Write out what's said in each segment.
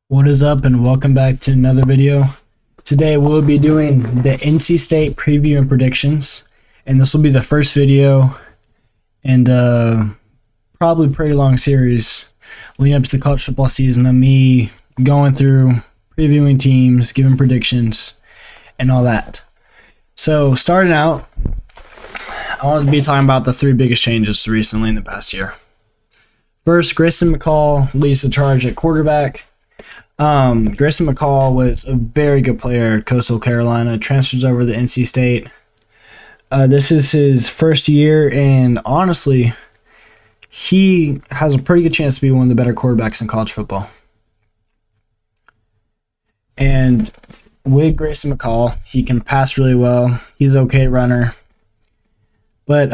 What is up, and welcome back to another video. Today we'll be doing the NC State preview and predictions, and this will be the first video and probably pretty long series leading up to the college football season of me going through previewing teams, giving predictions, and all that. So starting out, I want to be talking about the three biggest changes recently in the past year. First, Grayson McCall leads the charge at quarterback. Grayson McCall was a very good player at Coastal Carolina, transfers over to NC State. This is his first year, and honestly, he has a pretty good chance to be one of the better quarterbacks in college football. And with Grayson McCall, he can pass really well. He's an okay runner. But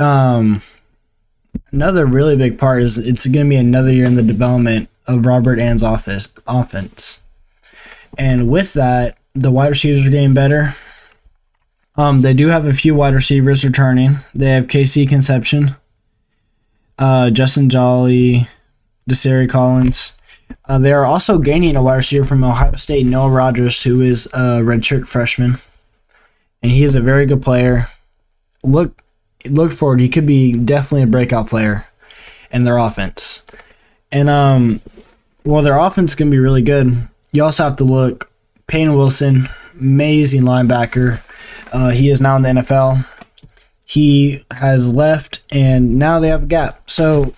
another really big part is it's going to be another year in the development of Robert Ann's offense. And with that, the wide receivers are getting better. They do have a few wide receivers returning. They have KC Conception, Justin Jolly, Desiree Collins. They are also gaining a wide receiver from Ohio State, Noah Rogers, who is a redshirt freshman. And he is a very good player. Look forward. He could be definitely a breakout player in their offense. And while their offense can be really good, you also have to look. Peyton Wilson, amazing linebacker. He is now in the NFL. He has left, and now they have a gap. So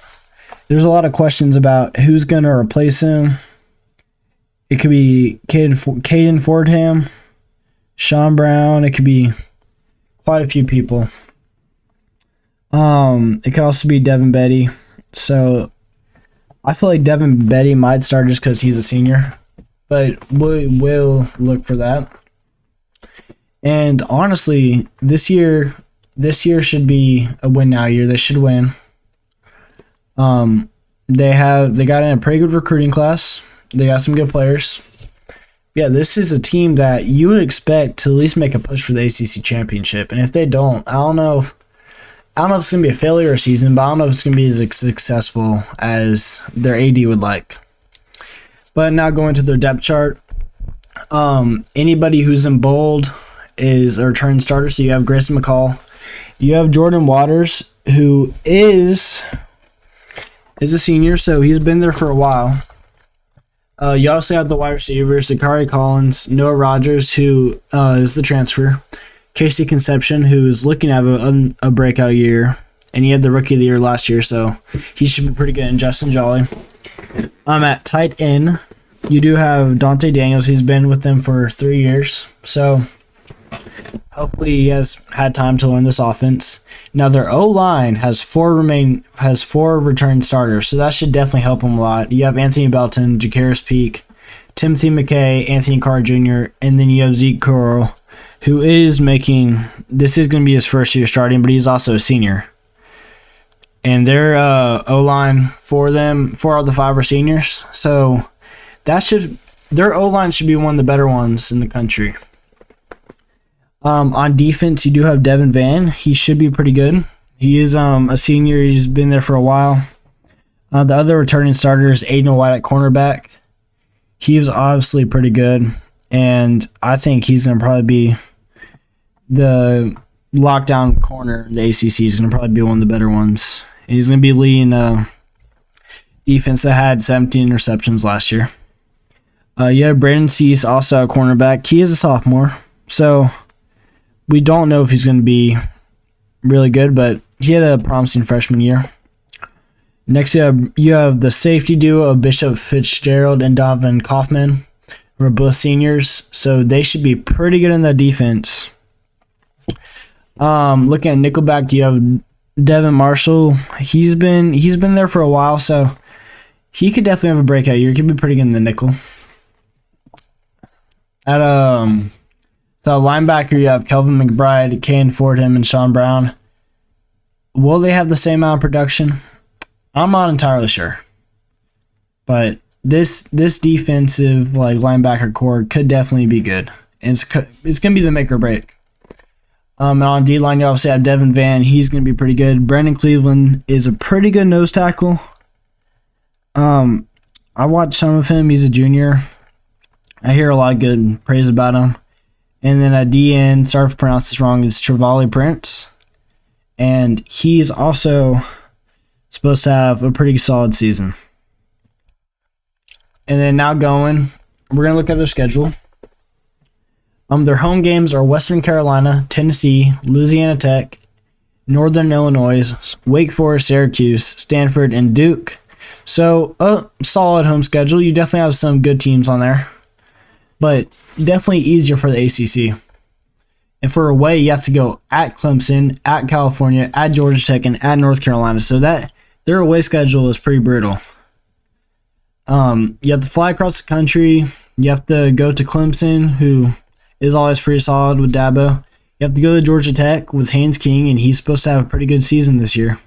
there's a lot of questions about who's going to replace him. It could be Caden Fordham, Sean Brown. It could be quite a few people. It could also be Devin Betty. So I feel like Devin Betty might start just because he's a senior, but we'll look for that. And honestly, this year should be a win now year. They should win. They got in a pretty good recruiting class. They got some good players. Yeah, this is a team that you would expect to at least make a push for the ACC championship. And if they don't, I don't know if it's going to be a failure season, but I don't know if it's going to be as successful as their AD would like. But now going to their depth chart, anybody who's in bold is a return starter. So you have Grayson McCall. You have Jordan Waters, who is a senior, so he's been there for a while. You also have the wide receivers, Zachary Collins, Noah Rogers, who is the transfer. Casey Conception, who's looking to have a breakout year, and he had the Rookie of the Year last year, so he should be pretty good. And Justin Jolly. At tight end, you do have Dante Daniels. He's been with them for 3 years, so hopefully he has had time to learn this offense. Now their O-line has four return starters, so that should definitely help them a lot. You have Anthony Belton, Jakaris Peak, Timothy McKay, Anthony Carr Jr., and then you have Zeke Curl, who is this is going to be his first year starting, but he's also a senior. And their O-line four of the 5 are seniors. So their O-line should be one of the better ones in the country. On defense, you do have Devin Van. He should be pretty good. He is a senior. He's been there for a while. The other returning starter is Aiden White at cornerback. He was obviously pretty good, and I think he's going to probably be the lockdown corner in the ACC. Is going to probably be one of the better ones. He's going to be leading a defense that had 17 interceptions last year. You have Brandon Cease, also a cornerback. He is a sophomore, so we don't know if he's going to be really good, but he had a promising freshman year. Next, you have the safety duo of Bishop Fitzgerald and Donovan Kaufman, who are both seniors, so they should be pretty good in the defense. Looking at nickelback, you have Devin Marshall. He's been there for a while, so he could definitely have a breakout year. He could be pretty good in the nickel. So linebacker, you have Kelvin McBride, Caden Fordham, and Sean Brown. Will they have the same amount of production? I'm not entirely sure. But this defensive linebacker core could definitely be good. It's going to be the make or break. And on D-line, you obviously have Devin Van. He's going to be pretty good. Brandon Cleveland is a pretty good nose tackle. I watched some of him. He's a junior. I hear a lot of good praise about him. And then at DN, sorry if I pronounced this wrong, is Trevally Prince. And he's also supposed to have a pretty solid season. And then now we're going to look at their schedule. Their home games are Western Carolina, Tennessee, Louisiana Tech, Northern Illinois, Wake Forest, Syracuse, Stanford, and Duke. So a solid home schedule. You definitely have some good teams on there, but definitely easier for the ACC. And for away, you have to go at Clemson, at California, at Georgia Tech, and at North Carolina. So that their away schedule is pretty brutal. You have to fly across the country. You have to go to Clemson, who is always pretty solid with Dabo. You have to go to Georgia Tech with Haynes King, and he's supposed to have a pretty good season this year.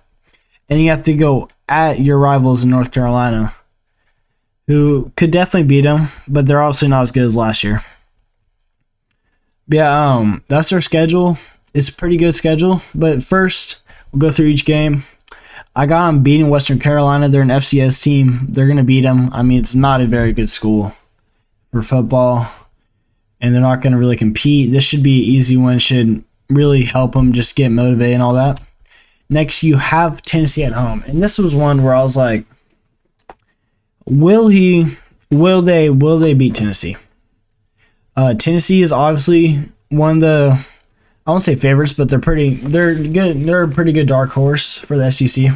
And you have to go at your rivals in North Carolina, who could definitely beat them, but they're obviously not as good as last year. Yeah, that's their schedule. It's a pretty good schedule, but first, we'll go through each game. I got them beating Western Carolina. They're an FCS team. They're going to beat them. I mean, it's not a very good school for football, and they're not going to really compete. This should be an easy win. Should really help them just get motivated and all that. Next, you have Tennessee at home, and this was one where I was like, will they beat Tennessee? Tennessee is obviously one of the, I won't say favorites, but they're good. They're a pretty good dark horse for the SEC.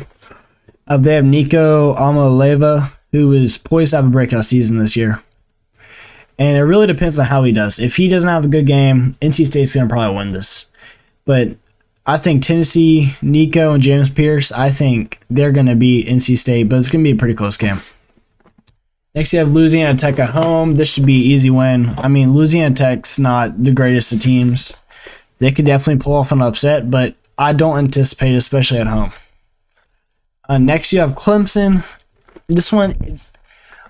They have Nico Amaleva, who is poised to have a breakout season this year. And it really depends on how he does. If he doesn't have a good game, NC State's going to probably win this. But I think Tennessee, Nico, and James Pierce, I think they're going to beat NC State, but it's going to be a pretty close game. Next, you have Louisiana Tech at home. This should be an easy win. I mean, Louisiana Tech's not the greatest of teams. They could definitely pull off an upset, but I don't anticipate it, especially at home. Next, you have Clemson. This one,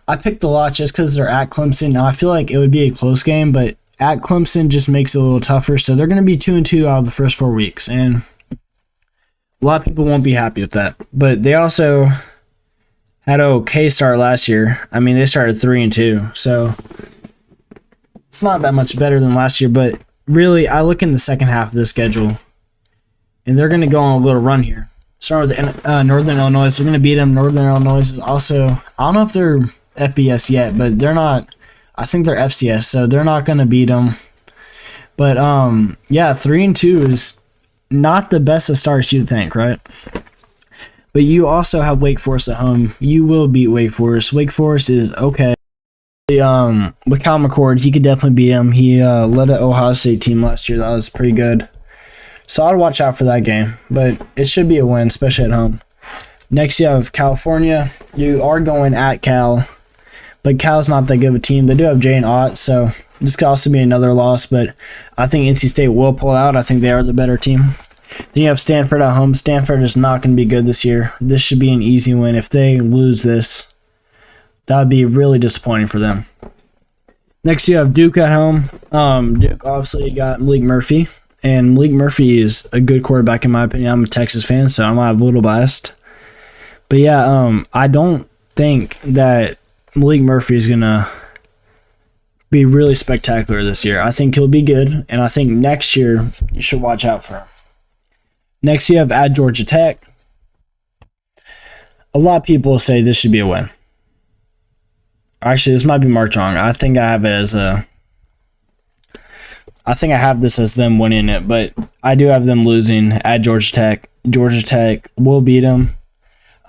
I picked a lot just because they're at Clemson. Now, I feel like it would be a close game, but at Clemson just makes it a little tougher. So they're going to be 2-2 out of the first 4 weeks, and a lot of people won't be happy with that. But they also had an okay start last year. I mean, they started 3-2, so it's not that much better than last year. But really, I look in the second half of the schedule, and they're going to go on a little run here. Starting with Northern Illinois, they're going to beat them. Northern Illinois is also, I don't know if they're FBS yet, but they're not. I think they're FCS, so they're not going to beat them. But yeah, 3-2 is not the best of starts you'd think, right? But you also have Wake Forest at home. You will beat Wake Forest. Wake Forest is okay. With Kyle McCord, he could definitely beat him. He led an Ohio State team last year. That was pretty good. So I'd watch out for that game. But it should be a win, especially at home. Next, you have California. You are going at Cal. But Cal's not that good of a team. They do have Jane Ott, so this could also be another loss. But I think NC State will pull out. I think they are the better team. Then you have Stanford at home. Stanford is not going to be good this year. This should be an easy win. If they lose this, that would be really disappointing for them. Next, you have Duke at home. Duke obviously got Malik Murphy, and Malik Murphy is a good quarterback in my opinion. I'm a Texas fan, so I might have a little biased. But yeah, I don't think that Malik Murphy is going to be really spectacular this year. I think he'll be good, and I think next year you should watch out for him. Next, you have at Georgia Tech. A lot of people say this should be a win. Actually, this might be marked wrong. I think I have this as them winning it, but I do have them losing at Georgia Tech. Georgia Tech will beat them.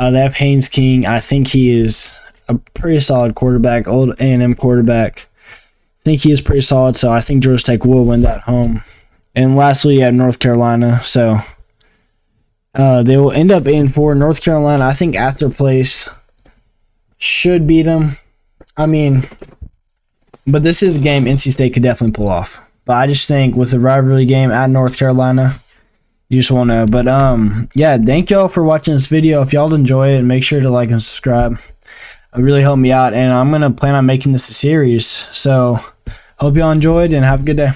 They have Haynes King. I think he is a pretty solid quarterback, old A&M quarterback. I think he is pretty solid, so I think Georgia Tech will win that home. And lastly, you have North Carolina. So they will end up 8-4. North Carolina, I think after place should beat them. I mean, but this is a game NC State could definitely pull off. But I just think with the rivalry game at North Carolina, you just won't know. But yeah, thank y'all for watching this video. If y'all enjoy it, make sure to like and subscribe. It really helped me out, and I'm going to plan on making this a series. So hope y'all enjoyed, and have a good day.